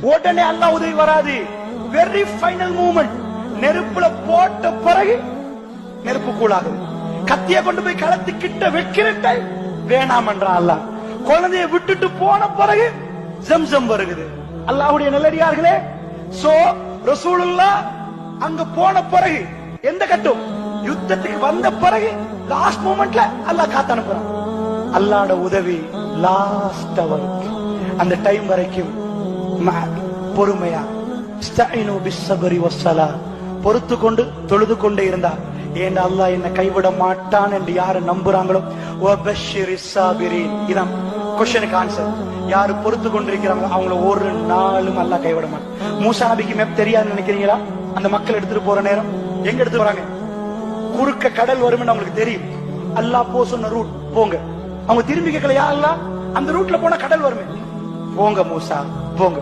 உடனே அல்லாஹ் உதவி வராது. Very final moment. நெருப்புல போட்ட பிறகு நெருப்பு கூடாது. கத்திய கொண்டு போய் களத்துக்கிட்ட வைக்கிறட்ட வேணாம் என்றான் அல்லாஹ். குழந்தைய விட்டுட்டு போன பிறகு ஜம்சம் வருகிறது. அல்லாஹ்வுடைய நல்லடியார்களே, சோ ரசூலுல்லாஹ் அங்க போன பிறகு எந்த கட்டம் யுத்தத்துக்கு வந்த பிறகு லாஸ்ட் மூமெண்ட்ல அல்லாஹ் காத்து அனுப்புறான். அல்லாஹ்வோட உதவி லாஸ்ட் அவர். அந்த டைம் வரைக்கும் பொறுமையா இஸ்தஈனு பிஸ்ஸப்ரி வஸ்ஸலாத், பொறுத்து கொண்டு தொழுது கொண்டே இருந்தா ஏன் அல்லாஹ் என்ன கைவிட மாட்டான் என்று யாரு நம்புறாங்களோ வபஷ்ஷிரிஸ் சாபிரீன். இதான் क्वेश्चனுக்கு ஆன்சர். யாரு பொறுத்து கொண்டிருக்கிறாங்களோ அவங்கள ஒரு நாளும் அல்லாஹ் கைவிட மாட்டான். மூசா நபிக்கு மேப் தெரியாதுன்னு நினைக்கிறீங்களா? அந்த மக்கள் எடுத்துட்டு போற நேரம் எங்க எடுத்து போறாங்க? குறுக்க கடல் வரும்னு அவங்களுக்கு தெரியும். அல்லாஹ் போ சொன்ன ரூட் போங்க. அவங்க திரும்பி கேட்கல, யா அல்லாஹ் அந்த ரூட்ல போனா கடல் வருமே. போங்க மூசா போங்க.